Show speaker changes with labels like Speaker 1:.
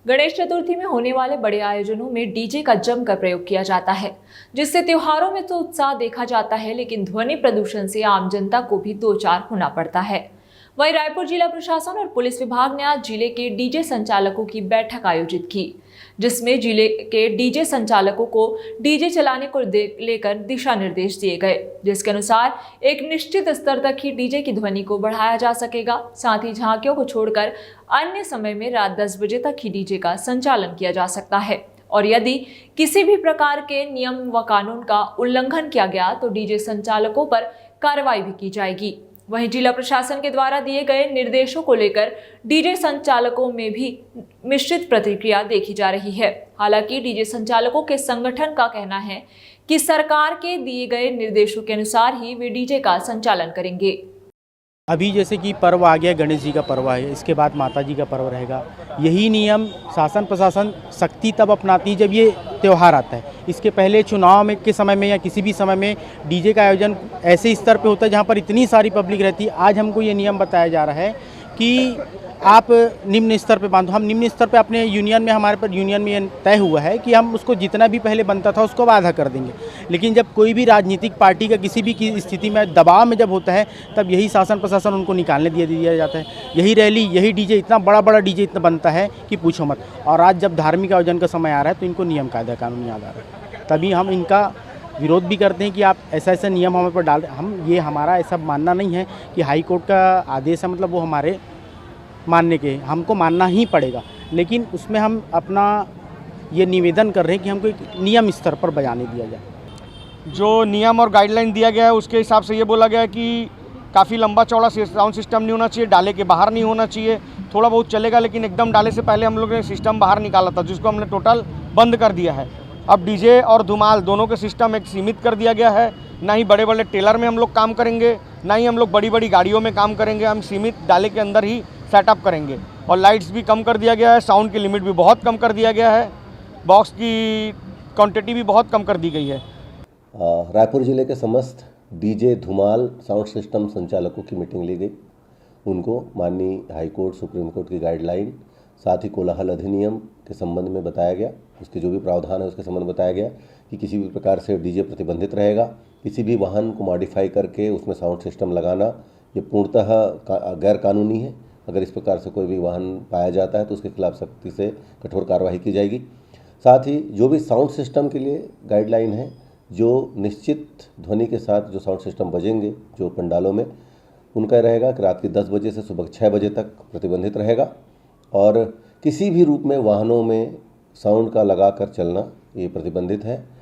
Speaker 1: गणेश चतुर्थी में होने वाले बड़े आयोजनों में डीजे का जमकर प्रयोग किया जाता है, जिससे त्योहारों में तो उत्साह देखा जाता है, लेकिन ध्वनि प्रदूषण से आम जनता को भी दो चार होना पड़ता है। वहीं रायपुर जिला प्रशासन और पुलिस विभाग ने आज जिले के डीजे संचालकों की बैठक आयोजित की, जिसमें जिले के डीजे संचालकों को डीजे चलाने को लेकर दिशा निर्देश दिए गए, जिसके अनुसार एक निश्चित स्तर तक ही डीजे की ध्वनि को बढ़ाया जा सकेगा। साथ ही झांकियों को छोड़कर अन्य समय में रात 10 बजे तक ही डीजे का संचालन किया जा सकता है, और यदि किसी भी प्रकार के नियम व कानून का उल्लंघन किया गया तो डीजे संचालकों पर कार्रवाई भी की जाएगी। वहीं जिला प्रशासन के द्वारा दिए गए निर्देशों को लेकर डीजे संचालकों में भी मिश्रित प्रतिक्रिया देखी जा रही है। हालांकि डीजे संचालकों के संगठन का कहना है कि सरकार के दिए गए निर्देशों के अनुसार ही वे डीजे का संचालन करेंगे।
Speaker 2: अभी जैसे कि पर्व आ गया, गणेश जी का पर्व है, इसके बाद माता जी का पर्व रहेगा। यही नियम शासन प्रशासन सख्ती तब अपनाती है जब ये त्यौहार आता है। इसके पहले चुनाव में के समय में या किसी भी समय में डीजे का आयोजन ऐसे स्तर पे होता है जहाँ पर इतनी सारी पब्लिक रहती है। आज हमको ये नियम बताया जा रहा है कि आप निम्न स्तर पे बांधो। हम निम्न स्तर पे अपने यूनियन में, हमारे पर यूनियन में ये तय हुआ है कि हम उसको जितना भी पहले बनता था उसको आधा कर देंगे। लेकिन जब कोई भी राजनीतिक पार्टी का किसी भी की स्थिति में दबाव में जब होता है, तब यही शासन प्रशासन उनको निकालने दिया जाता है। यही रैली, यही डीजे, इतना बड़ा डीजे इतना बनता है कि पूछो मत। और आज जब धार्मिक आयोजन का समय आ रहा है तो इनको नियम कायदा कानून याद आ रहा है, तभी हम इनका विरोध भी करते हैं कि आप ऐसा नियम हमारे पर डाल। ये हमारा ऐसा मानना नहीं है कि हाई कोर्ट का आदेश है, मतलब वो हमारे मानने के, हमको मानना ही पड़ेगा। लेकिन उसमें हम अपना ये निवेदन कर रहे हैं कि हमको एक नियम स्तर पर बजाने दिया जाए।
Speaker 3: जो नियम और गाइडलाइन दिया गया है उसके हिसाब से ये बोला गया है कि काफ़ी लंबा चौड़ा साउंड सिस्टम नहीं होना चाहिए, डाले के बाहर नहीं होना चाहिए। थोड़ा बहुत चलेगा, लेकिन एकदम डाले से पहले हम लोग ने सिस्टम बाहर निकाला था, जिसको हमने टोटल बंद कर दिया है। अब डीजे और धुमाल दोनों के सिस्टम एक सीमित कर दिया गया है। ना ही बड़े बड़े टेलर में हम लोग काम करेंगे, ना ही हम लोग बड़ी बड़ी गाड़ियों में काम करेंगे। हम सीमित डाले के अंदर ही सेटअप करेंगे। और लाइट्स भी कम कर दिया गया है, साउंड की लिमिट भी बहुत कम कर दिया गया है, बॉक्स की क्वांटिटी भी बहुत कम कर दी गई है।
Speaker 4: रायपुर जिले के समस्त डीजे धुमाल साउंड सिस्टम संचालकों की मीटिंग ली गई। उनको माननीय हाई कोर्ट, सुप्रीम कोर्ट की गाइडलाइन, साथ ही कोलाहल अधिनियम के संबंध में बताया गया। उसके जो भी प्रावधान है उसके संबंध में बताया गया कि किसी भी प्रकार से डीजे प्रतिबंधित रहेगा। किसी भी वाहन को मॉडिफाई करके उसमें साउंड सिस्टम लगाना ये पूर्णतः गैर कानूनी है। अगर इस प्रकार से कोई भी वाहन पाया जाता है तो उसके खिलाफ सख्ती से कठोर कार्रवाई की जाएगी। साथ ही जो भी साउंड सिस्टम के लिए गाइडलाइन है, जो निश्चित ध्वनि के साथ जो साउंड सिस्टम बजेंगे जो पंडालों में, उनका रहेगा कि रात के 10 बजे से सुबह 6 बजे तक प्रतिबंधित रहेगा। और किसी भी रूप में वाहनों में साउंड का लगाकर चलना ये प्रतिबंधित है।